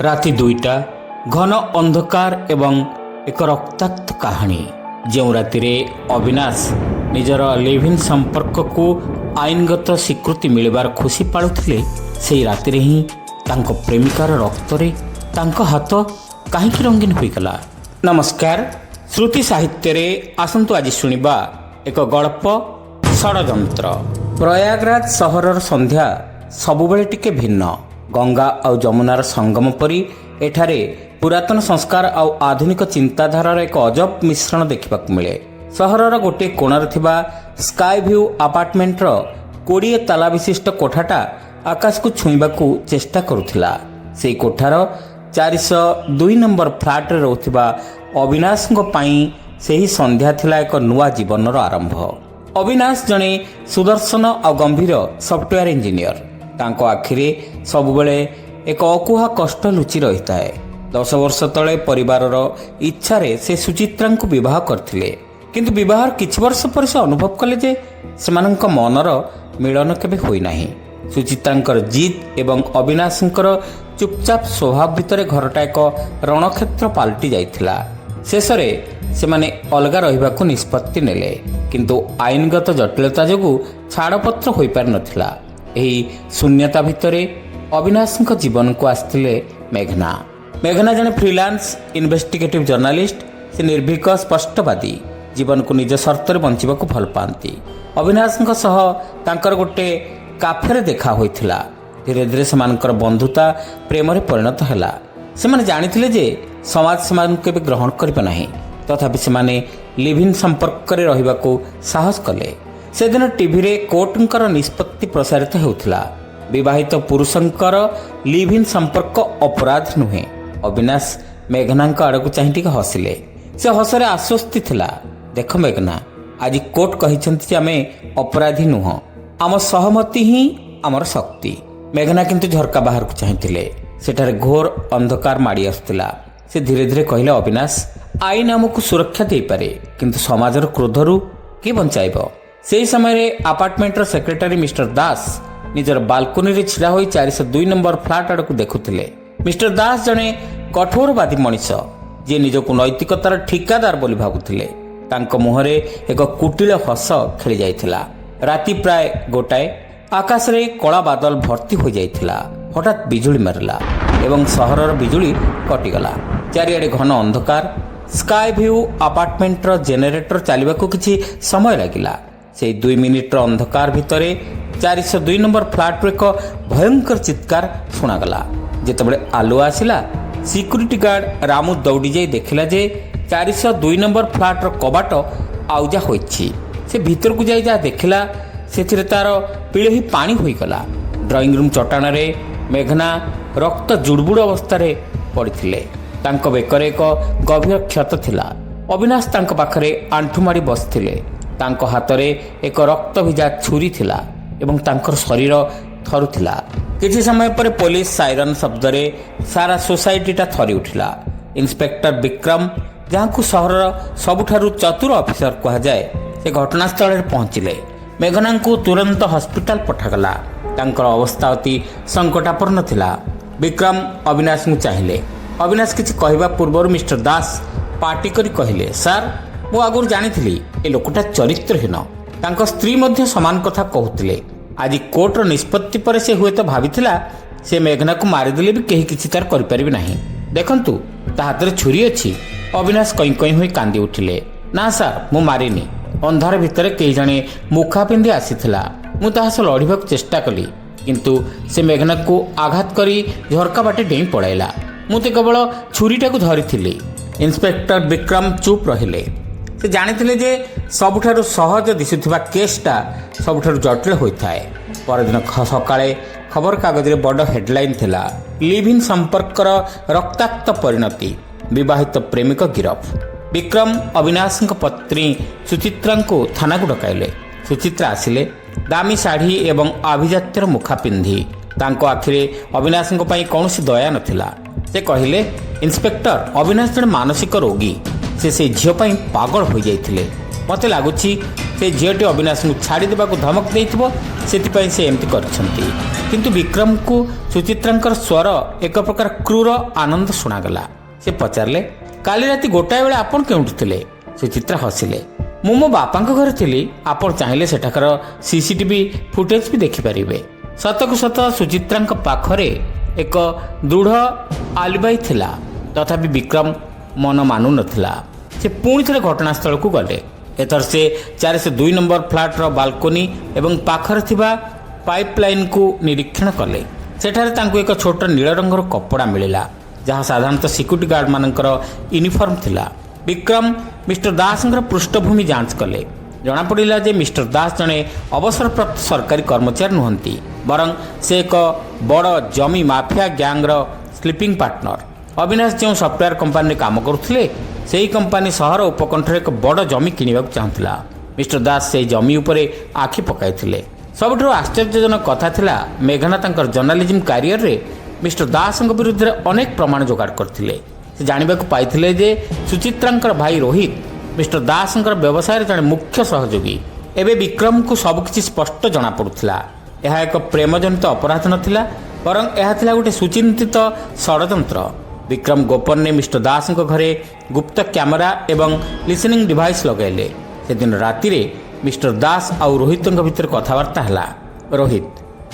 ରାତି 2ଟା ଘନ ଅନ୍ଧକାର ଏବଂ ଏକ ରକ୍ତାକ୍ତ କାହାଣୀ। ଯେଉଁ ରାତିରେ ଅବିନାଶ ନିଜର ଲିଭ୍-ଇନ୍ ସମ୍ପର୍କକୁ ଆଇନଗତ ସ୍ୱୀକୃତି ମିଳିବାର ଖୁସି ପାଳୁଥିଲେ, ସେହି ରାତିରେ ହିଁ ତାଙ୍କ ପ୍ରେମିକାର ରକ୍ତରେ ତାଙ୍କ ହାତ କାହିଁକି ରଙ୍ଗୀନ ହୋଇଗଲା। ନମସ୍କାର, ଶ୍ରୁତି ସାହିତ୍ୟରେ ଆସନ୍ତୁ ଆଜି ଶୁଣିବା ଏକ ଗଳ୍ପ, ଷଡ଼ଯନ୍ତ୍ର। ପ୍ରୟାଗରାଜ ସହରର ସନ୍ଧ୍ୟା ସବୁବେଳେ ଟିକେ ଭିନ୍ନ। ଗଙ୍ଗା ଆଉ ଯମୁନାର ସଙ୍ଗମ ପରି ଏଠାରେ ପୁରାତନ ସଂସ୍କାର ଆଉ ଆଧୁନିକ ଚିନ୍ତାଧାରାର ଏକ ଅଜବ ମିଶ୍ରଣ ଦେଖିବାକୁ ମିଳେ। ସହରର ଗୋଟିଏ କୋଣରେ ଥିବା ସ୍କାଏ ଭ୍ୟୁ ଆପାର୍ଟମେଣ୍ଟର 20 ତାଲା ବିଶିଷ୍ଟ କୋଠାଟା ଆକାଶକୁ ଛୁଇଁବାକୁ ଚେଷ୍ଟା କରୁଥିଲା। ସେହି କୋଠାର 402 ନମ୍ବର ଫ୍ଲାଟରେ ରହୁଥିବା ଅବିନାଶଙ୍କ ପାଇଁ ସେହି ସନ୍ଧ୍ୟା ଥିଲା ଏକ ନୂଆ ଜୀବନର ଆରମ୍ଭ। ଅବିନାଶ ଜଣେ ସୁଦର୍ଶନ ଆଉ ଗମ୍ଭୀର ସଫ୍ଟୱେୟାର ଇଞ୍ଜିନିୟର। ତାଙ୍କ ଆଖିରେ ସବୁବେଳେ ଏକ ଅକୁହା କଷ୍ଟ ଲୁଚି ରହିଥାଏ। 10 ବର୍ଷ ତଳେ ପରିବାରର ଇଚ୍ଛାରେ ସେ ସୁଚିତ୍ରାଙ୍କୁ ବିବାହ କରିଥିଲେ, କିନ୍ତୁ ବିବାହର କିଛି ବର୍ଷ ପରେ ସେ ଅନୁଭବ କଲେ ଯେ ସେମାନଙ୍କ ମନର ମିଳନ କେବେ ହୋଇନାହିଁ। ସୁଚିତ୍ରାଙ୍କର ଜିଦ୍ ଏବଂ ଅବିନାଶଙ୍କର ଚୁପଚାପ ସ୍ୱଭାବ ଭିତରେ ଘରଟା ଏକ ରଣକ୍ଷେତ୍ର ପାଲଟି ଯାଇଥିଲା। ଶେଷରେ ସେମାନେ ଅଲଗା ରହିବାକୁ ନିଷ୍ପତ୍ତି ନେଲେ, କିନ୍ତୁ ଆଇନଗତ ଜଟିଳତା ଯୋଗୁଁ ଛାଡ଼ପତ୍ର ହୋଇପାରିନଥିଲା। ଏହି ଶୂନ୍ୟତା ଭିତରେ ଅବିନାଶଙ୍କ ଜୀବନକୁ ଆସିଥିଲେ ମେଘନା। ମେଘନା ଜଣେ ଫ୍ରିଲାନ୍ସ ଇନଭେଷ୍ଟିଗେଟିଭ୍ ଜର୍ଣ୍ଣାଲିଷ୍ଟ। ସେ ନିର୍ଭୀକ, ସ୍ପଷ୍ଟବାଦୀ, ଜୀବନକୁ ନିଜ ସର୍ତ୍ତରେ ବଞ୍ଚିବାକୁ ଭଲ ପାଆନ୍ତି। ଅବିନାଶଙ୍କ ସହ ତାଙ୍କର ଗୋଟେ କାଫେରେ ଦେଖା ହୋଇଥିଲା। ଧୀରେ ଧୀରେ ସେମାନଙ୍କର ବନ୍ଧୁତା ପ୍ରେମରେ ପରିଣତ ହେଲା। ସେମାନେ ଜାଣିଥିଲେ ଯେ ସମାଜ ସେମାନଙ୍କୁ କେବେ ଗ୍ରହଣ କରିବ ନାହିଁ, ତଥାପି ସେମାନେ ଲିଭ୍-ଇନ୍ ସମ୍ପର୍କରେ ରହିବାକୁ ସାହସ କଲେ। ସେଦିନ ଟିଭିରେ କୋର୍ଟଙ୍କର ନିଷ୍ପତ୍ତି ପ୍ରସାରିତ ହେଉଥିଲା। ବିବାହିତ ପୁରୁଷଙ୍କର ଲିଭ୍-ଇନ୍ ସମ୍ପର୍କ ଅପରାଧ ନୁହେଁ। ଅବିନାଶ ମେଘନାଙ୍କ ଆଡ଼କୁ ଚାହିଁ ଟିକେ ହସିଲେ। ସେ ହସରେ ଆଶ୍ୱସ୍ତି ଥିଲା। ଦେଖ ମେଘନା, ଆଜି କୋର୍ଟ କହିଛନ୍ତି ଯେ ଆମେ ଅପରାଧୀ ନୁହଁ, ଆମ ସହମତି ହିଁ ଆମର ଶକ୍ତି। ମେଘନା କିନ୍ତୁ ଝରକା ବାହାରକୁ ଚାହିଁଥିଲେ। ସେଠାରେ ଘୋର ଅନ୍ଧକାର ମାଡ଼ି ଆସୁଥିଲା। ସେ ଧୀରେ ଧୀରେ କହିଲେ, ଅବିନାଶ, ଆଇନ ଆମକୁ ସୁରକ୍ଷା ଦେଇପାରେ, କିନ୍ତୁ ସମାଜର କ୍ରୋଧରୁ କିଏ ବଞ୍ଚାଇବ? ସେହି ସମୟରେ ଆପାର୍ଟମେଣ୍ଟର ସେକ୍ରେଟାରୀ ମିଷ୍ଟର ଦାସ ନିଜର ବାଲକୋନିରେ ଛିଡ଼ା ହୋଇ 402 ନମ୍ବର ଫ୍ଲାଟ ଆଡ଼କୁ ଦେଖୁଥିଲେ। ମିଷ୍ଟର ଦାସ ଜଣେ କଠୋରବାଦୀ ମଣିଷ, ଯିଏ ନିଜକୁ ନୈତିକତାର ଠିକାଦାର ବୋଲି ଭାବୁଥିଲେ। ତାଙ୍କ ମୁହଁରେ ଏକ କୁଟିଳ ହସ ଖେଳି ଯାଇଥିଲା। ରାତି ପ୍ରାୟ 1ଟାଏ। ଆକାଶରେ କଳା ବାଦଲ ଭର୍ତ୍ତି ହୋଇଯାଇଥିଲା। ହଠାତ୍ ବିଜୁଳି ମାରିଲା ଏବଂ ସହରର ବିଜୁଳି କଟିଗଲା। ଚାରିଆଡ଼େ ଘନ ଅନ୍ଧକାର। ସ୍କାଏ ଭ୍ୟୁ ଆପାର୍ଟମେଣ୍ଟର ଜେନେରେଟର ଚାଲିବାକୁ କିଛି ସମୟ ଲାଗିଲା। ସେହି 2 ମିନିଟ୍ର ଅନ୍ଧକାର ଭିତରେ 402 ନମ୍ବର ଫ୍ଲାଟରୁ ଏକ ଭୟଙ୍କର ଚିତ୍କାର ଶୁଣାଗଲା। ଯେତେବେଳେ ଆଲୁଅ ଆସିଲା, ସିକ୍ୟୁରିଟି ଗାର୍ଡ ରାମୁ ଦୌଡ଼ି ଯାଇ ଦେଖିଲା ଯେ 402 ନମ୍ବର ଫ୍ଲାଟର କବାଟ ଆଉଜା ହୋଇଛି। ସେ ଭିତରକୁ ଯାଇ ଯାହା ଦେଖିଲା, ସେଥିରେ ତାର ପିଳେହି ପାଣି ହୋଇଗଲା। ଡ୍ରଇଂ ରୁମ୍ ଚଟାଣରେ ମେଘନା ରକ୍ତ ଜୁଡ଼ବୁଡ଼ ଅବସ୍ଥାରେ ପଡ଼ିଥିଲେ। ତାଙ୍କ ବେକରେ ଏକ ଗଭୀର କ୍ଷତ ଥିଲା। ଅବିନାଶ ତାଙ୍କ ପାଖରେ ଆଣ୍ଠୁମାଡ଼ି ବସିଥିଲେ। ତାଙ୍କ ହାତରେ ଏକ ରକ୍ତଭିଜା ଛୁରୀ ଥିଲା ଏବଂ ତାଙ୍କର ଶରୀର ଥରୁଥିଲା। କିଛି ସମୟ ପରେ ପୋଲିସ ସାଇରନ୍ ଶବ୍ଦରେ ସାରା ସୋସାଇଟିଟା ଥରି ଉଠିଲା। ଇନ୍ସପେକ୍ଟର ବିକ୍ରମ, ଯାହାଙ୍କୁ ସହରର ସବୁଠାରୁ ଚତୁର ଅଫିସର କୁହାଯାଏ, ସେ ଘଟଣାସ୍ଥଳରେ ପହଞ୍ଚିଲେ। ମେଘନାଙ୍କୁ ତୁରନ୍ତ ହସ୍ପିଟାଲ ପଠାଗଲା। ତାଙ୍କର ଅବସ୍ଥା ଅତି ସଙ୍କଟାପନ୍ନ ଥିଲା। ବିକ୍ରମ ଅବିନାଶଙ୍କୁ ଚାହିଁଲେ। ଅବିନାଶ କିଛି କହିବା ପୂର୍ବରୁ ମିଷ୍ଟର ଦାସ ପାଟି କରି କହିଲେ, ସାର୍, ମୁଁ ଆଗରୁ ଜାଣିଥିଲି ଏ ଲୋକଟା ଚରିତ୍ରହୀନ। ତାଙ୍କ ସ୍ତ୍ରୀ ମଧ୍ୟ ସମାନ କଥା କହୁଥିଲେ। ଆଜି କୋର୍ଟର ନିଷ୍ପତ୍ତି ପରେ ସେ ହୁଏତ ଭାବିଥିଲା ସେ ମେଘନାକୁ ମାରିଦେଲେ ବି କେହି କିଛି ତାର କରିପାରିବେ ନାହିଁ। ଦେଖନ୍ତୁ, ତା ହାତରେ ଛୁରୀ ଅଛି। ଅବିନାଶ କଇଁ କଇଁ ହୋଇ କାନ୍ଦି ଉଠିଲେ। ନା ସାର୍, ମୁଁ ମାରିନି। ଅନ୍ଧାର ଭିତରେ କେହି ଜଣେ ମୁଖା ପିନ୍ଧି ଆସିଥିଲା। ମୁଁ ତାହା ସହ ଲଢ଼ିବାକୁ ଚେଷ୍ଟା କଲି, କିନ୍ତୁ ସେ ମେଘନାକୁ ଆଘାତ କରି ଝରକା ବାଟେ ଡେଇଁ ପଳାଇଲା। ମୁଁ ତ କେବଳ ଛୁରୀଟାକୁ ଧରିଥିଲି। ଇନ୍ସପେକ୍ଟର ବିକ୍ରମ ଚୁପ୍ ରହିଲେ। ସେ ଜାଣିଥିଲେ ଯେ ସବୁଠାରୁ ସହଜ ଦିଶୁଥିବା କେସ୍ଟା ସବୁଠାରୁ ଜଟିଳ ହୋଇଥାଏ। ପରଦିନ ସକାଳେ ଖବରକାଗଜରେ ବଡ଼ ହେଡ୍ଲାଇନ୍ ଥିଲା, ଲିଭ୍-ଇନ୍ ସମ୍ପର୍କର ରକ୍ତାକ୍ତ ପରିଣତି, ବିବାହିତ ପ୍ରେମିକ ଗିରଫ। ବିକ୍ରମ ଅବିନାଶଙ୍କ ପତ୍ନୀ ସୁଚିତ୍ରାଙ୍କୁ ଥାନାକୁ ଡକାଇଲେ। ସୁଚିତ୍ରା ଆସିଲେ, ଦାମୀ ଶାଢ଼ୀ ଏବଂ ଆଭିଜାତ୍ୟର ମୁଖା ପିନ୍ଧି। ତାଙ୍କ ଆଖିରେ ଅବିନାଶଙ୍କ ପାଇଁ କୌଣସି ଦୟା ନଥିଲା। ସେ କହିଲେ, ଇନ୍ସପେକ୍ଟର, ଅବିନାଶ ଜଣେ ମାନସିକ ରୋଗୀ। ସେ ସେଇ ଝିଅ ପାଇଁ ପାଗଳ ହୋଇଯାଇଥିଲେ। ମୋତେ ଲାଗୁଛି ସେ ଝିଅଟି ଅବିନାଶଙ୍କୁ ଛାଡ଼ିଦେବାକୁ ଧମକ ଦେଇଥିବ, ସେଥିପାଇଁ ସେ ଏମିତି କରିଛନ୍ତି। କିନ୍ତୁ ବିକ୍ରମକୁ ସୁଚିତ୍ରାଙ୍କର ସ୍ୱର ଏକ ପ୍ରକାର କ୍ରୂର ଆନନ୍ଦ ଶୁଣାଗଲା। ସେ ପଚାରିଲେ, କାଲି ରାତି ଗୋଟାଏ ବେଳେ ଆପଣ କେଉଁଠି ଥିଲେ? ସୁଚିତ୍ରା ହସିଲେ। ମୁଁ ମୋ ବାପାଙ୍କ ଘରେ ଥିଲି। ଆପଣ ଚାହିଁଲେ ସେଠାକାର ସିସିଟିଭି ଫୁଟେଜ୍ ବି ଦେଖିପାରିବେ। ସତକୁ ସତ ସୁଚିତ୍ରାଙ୍କ ପାଖରେ ଏକ ଦୃଢ଼ ଆଲିବାଇ ଥିଲା। ତଥାପି ବିକ୍ରମ ମନ ମାନୁନଥିଲା। ସେ ପୁଣି ଥରେ ଘଟଣାସ୍ଥଳକୁ ଗଲେ। ଏଥର ସେ 402 ନମ୍ବର ଫ୍ଲାଟ୍ର ବାଲକୋନି ଏବଂ ପାଖରେ ଥିବା ପାଇପ୍ ଲାଇନ୍କୁ ନିରୀକ୍ଷଣ କଲେ। ସେଠାରେ ତାଙ୍କୁ ଏକ ଛୋଟ ନୀଳ ରଙ୍ଗର କପଡ଼ା ମିଳିଲା, ଯାହା ସାଧାରଣତଃ ସିକ୍ୟୁରିଟି ଗାର୍ଡମାନଙ୍କର ୟୁନିଫର୍ମ ଥିଲା। ବିକ୍ରମ ମିଷ୍ଟର ଦାସଙ୍କର ପୃଷ୍ଠଭୂମି ଯାଞ୍ଚ କଲେ। ଜଣାପଡ଼ିଲା ଯେ ମିଷ୍ଟର ଦାସ ଜଣେ ଅବସରପ୍ରାପ୍ତ ସରକାରୀ କର୍ମଚାରୀ ନୁହନ୍ତି, ବରଂ ସେ ଏକ ବଡ଼ ଜମି ମାଫିଆ ଗ୍ୟାଙ୍ଗର ସ୍ଲିପିଂ ପାର୍ଟନର। ଅବିନାଶ ଯେଉଁ ସଫ୍ଟୱେୟାର କମ୍ପାନୀରେ କାମ କରୁଥିଲେ, ସେହି କମ୍ପାନୀ ସହର ଉପକଣ୍ଠରେ ଏକ ବଡ଼ ଜମି କିଣିବାକୁ ଚାହୁଁଥିଲା। ମିଷ୍ଟର ଦାସ ସେହି ଜମି ଉପରେ ଆଖି ପକାଇଥିଲେ। ସବୁଠାରୁ ଆଶ୍ଚର୍ଯ୍ୟଜନକ କଥା ଥିଲା, ମେଘନା ତାଙ୍କର ଜର୍ଣ୍ଣାଲିଜିମ୍ କ୍ୟାରିୟରରେ ମିଷ୍ଟର ଦାସଙ୍କ ବିରୁଦ୍ଧରେ ଅନେକ ପ୍ରମାଣ ଯୋଗାଡ଼ କରିଥିଲେ। ସେ ଜାଣିବାକୁ ପାଇଥିଲେ ଯେ ସୁଚିତ୍ରାଙ୍କର ଭାଇ ରୋହିତ ମିଷ୍ଟର ଦାସଙ୍କର ବ୍ୟବସାୟରେ ଜଣେ ମୁଖ୍ୟ ସହଯୋଗୀ। ଏବେ ବିକ୍ରମଙ୍କୁ ସବୁକିଛି ସ୍ପଷ୍ଟ ଜଣାପଡ଼ୁଥିଲା। ଏହା ଏକ ପ୍ରେମଜନିତ ଅପରାଧ ନଥିଲା, ବରଂ ଏହା ଥିଲା ଗୋଟିଏ ସୁଚିନ୍ତିତ ଷଡ଼ଯନ୍ତ୍ର। ବିକ୍ରମ ଗୋପନରେ ମିଷ୍ଟର ଦାସଙ୍କ ଘରେ ଗୁପ୍ତ କ୍ୟାମେରା ଏବଂ ଲିସନିଂ ଡିଭାଇସ୍ ଲଗାଇଲେ। ସେଦିନ ରାତିରେ ମିଷ୍ଟର ଦାସ ଆଉ ରୋହିତଙ୍କ ଭିତରେ କଥାବାର୍ତ୍ତା ହେଲା। ରୋହିତ,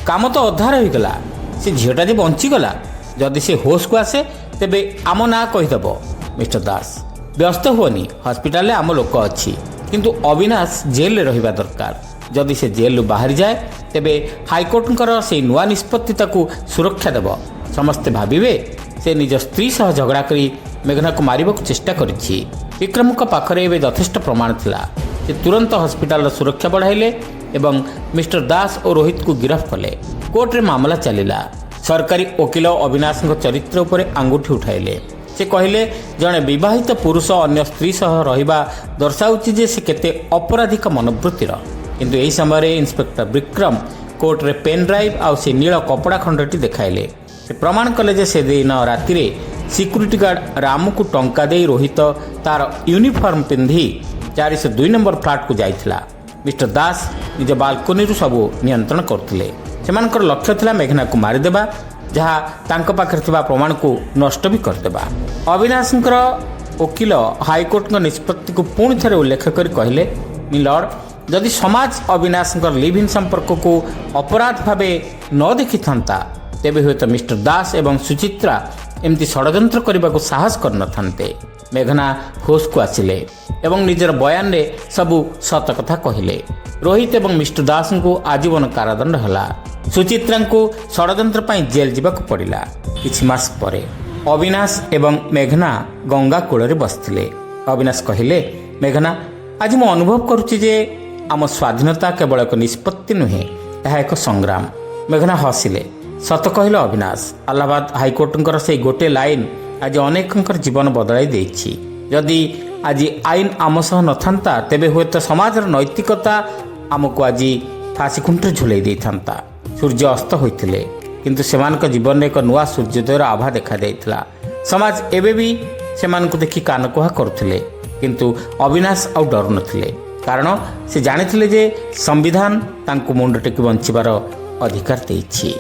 କାମ ତ ଅଧା ରହିଗଲା। ସେ ଝିଅଟା ଯେ ବଞ୍ଚିଗଲା। ଯଦି ସେ ହୋସ୍କୁ ଆସେ ତେବେ ଆମ ନାଁ କହିଦେବ। ମିଷ୍ଟର ଦାସ, ବ୍ୟସ୍ତ ହୁଅନି, ହସ୍ପିଟାଲରେ ଆମ ଲୋକ ଅଛି। କିନ୍ତୁ ଅବିନାଶ ଜେଲରେ ରହିବା ଦରକାର। ଯଦି ସେ ଜେଲରୁ ବାହାରିଯାଏ ତେବେ ହାଇକୋର୍ଟଙ୍କର ସେହି ନୂଆ ନିଷ୍ପତ୍ତି ତାକୁ ସୁରକ୍ଷା ଦେବ। ସମସ୍ତେ ଭାବିବେ ସେ ନିଜ ସ୍ତ୍ରୀ ସହ ଝଗଡ଼ା କରି ମେଘନାକୁ ମାରିବାକୁ ଚେଷ୍ଟା କରିଛି। ବିକ୍ରମଙ୍କ ପାଖରେ ଏବେ ଯଥେଷ୍ଟ ପ୍ରମାଣ ଥିଲା। ସେ ତୁରନ୍ତ ହସ୍ପିଟାଲର ସୁରକ୍ଷା ବଢ଼ାଇଲେ ଏବଂ ମିଷ୍ଟର ଦାସ ଓ ରୋହିତଙ୍କୁ ଗିରଫ କଲେ। କୋର୍ଟରେ ମାମଲା ଚାଲିଲା। ସରକାରୀ ଓକିଲ ଅବିନାଶଙ୍କ ଚରିତ୍ର ଉପରେ ଆଙ୍ଗୁଠି ଉଠାଇଲେ। ସେ କହିଲେ, ଜଣେ ବିବାହିତ ପୁରୁଷ ଅନ୍ୟ ସ୍ତ୍ରୀ ସହ ରହିବା ଦର୍ଶାଉଛି ଯେ ସେ କେତେ ଅପରାଧିକ ମନୋବୃତ୍ତିର। କିନ୍ତୁ ଏହି ସମୟରେ ଇନ୍ସପେକ୍ଟର ବିକ୍ରମ କୋର୍ଟରେ ପେନ୍ ଡ୍ରାଇଭ୍ ଆଉ ସେ ନୀଳ କପଡ଼ା ଖଣ୍ଡଟି ଦେଖାଇଲେ। ସେ ପ୍ରମାଣ କଲେ ଯେ ସେଦିନ ରାତିରେ ସିକ୍ୟୁରିଟି ଗାର୍ଡ ରାମୁକୁ ଟଙ୍କା ଦେଇ ରୋହିତ ତାର ୟୁନିଫର୍ମ ପିନ୍ଧି 402 ନମ୍ବର ଫ୍ଲାଟ୍କୁ ଯାଇଥିଲା। ମିଷ୍ଟର ଦାସ ନିଜ ବାଲକୋନିରୁ ସବୁ ନିୟନ୍ତ୍ରଣ କରୁଥିଲେ। ସେମାନଙ୍କର ଲକ୍ଷ୍ୟ ଥିଲା ମେଘନାକୁ ମାରିଦେବା, ଯାହା ତାଙ୍କ ପାଖରେ ଥିବା ପ୍ରମାଣକୁ ନଷ୍ଟ ବି କରିଦେବା। ଅବିନାଶଙ୍କର ଓକିଲ ହାଇକୋର୍ଟଙ୍କ ନିଷ୍ପତ୍ତିକୁ ପୁଣି ଥରେ ଉଲ୍ଲେଖ କରି କହିଲେ, ମିଲର୍ଡ, ଯଦି ସମାଜ ଅବିନାଶଙ୍କର ଲିଭ୍ ଇନ୍ ସମ୍ପର୍କକୁ ଅପରାଧ ଭାବେ ନ ଦେଖିଥାନ୍ତା ତେବେ ହୁଏତ ମିଷ୍ଟର ଦାସ ଏବଂ ସୁଚିତ୍ରା ଏମିତି ଷଡ଼ଯନ୍ତ୍ର କରିବାକୁ ସାହସ କରିନଥାନ୍ତେ। ମେଘନା ହୋସ୍କୁ ଆସିଲେ ଏବଂ ନିଜର ବୟାନରେ ସବୁ ସତ କଥା କହିଲେ। ରୋହିତ ଏବଂ ମିଷ୍ଟର ଦାସଙ୍କୁ ଆଜୀବନ କାରାଦଣ୍ଡ ହେଲା। ସୁଚିତ୍ରାଙ୍କୁ ଷଡ଼ଯନ୍ତ୍ର ପାଇଁ ଜେଲ୍ ଯିବାକୁ ପଡ଼ିଲା। କିଛି ମାସ ପରେ ଅବିନାଶ ଏବଂ ମେଘନା ଗଙ୍ଗା କୂଳରେ ବସିଥିଲେ। ଅବିନାଶ କହିଲେ, ମେଘନା, ଆଜି ମୁଁ ଅନୁଭବ କରୁଛି ଯେ ଆମ ସ୍ୱାଧୀନତା କେବଳ ଏକ ନିଷ୍ପତ୍ତି ନୁହେଁ, ଏହା ଏକ ସଂଗ୍ରାମ। ମେଘନା ହସିଲେ। ସତ କହିଲ ଅବିନାଶ, ଆହ୍ଲାବାଦ ହାଇକୋର୍ଟଙ୍କର ସେହି ଗୋଟିଏ ଲାଇନ୍ ଆଜି ଅନେକଙ୍କର ଜୀବନ ବଦଳାଇ ଦେଇଛି। ଯଦି ଆଜି ଆଇନ ଆମ ସହ ନଥାନ୍ତା ତେବେ ହୁଏତ ସମାଜର ନୈତିକତା ଆମକୁ ଆଜି ଫାଶୀ ଖୁଣ୍ଟରେ ଝୁଲାଇ ଦେଇଥାନ୍ତା। ସୂର୍ଯ୍ୟ ଅସ୍ତ ହୋଇଥିଲେ, କିନ୍ତୁ ସେମାନଙ୍କ ଜୀବନରେ ଏକ ନୂଆ ସୂର୍ଯ୍ୟୋଦୟର ଆଭା ଦେଖାଯାଇଥିଲା। ସମାଜ ଏବେ ବି ସେମାନଙ୍କୁ ଦେଖି କାନକୁହା କରୁଥିଲେ, କିନ୍ତୁ ଅବିନାଶ ଆଉ ଡରୁନଥିଲେ, କାରଣ ସେ ଜାଣିଥିଲେ ଯେ ସମ୍ବିଧାନ ତାଙ୍କୁ ମୁଣ୍ଡ ଟେକି ବଞ୍ଚିବାର ଅଧିକାର ଦେଇଛି।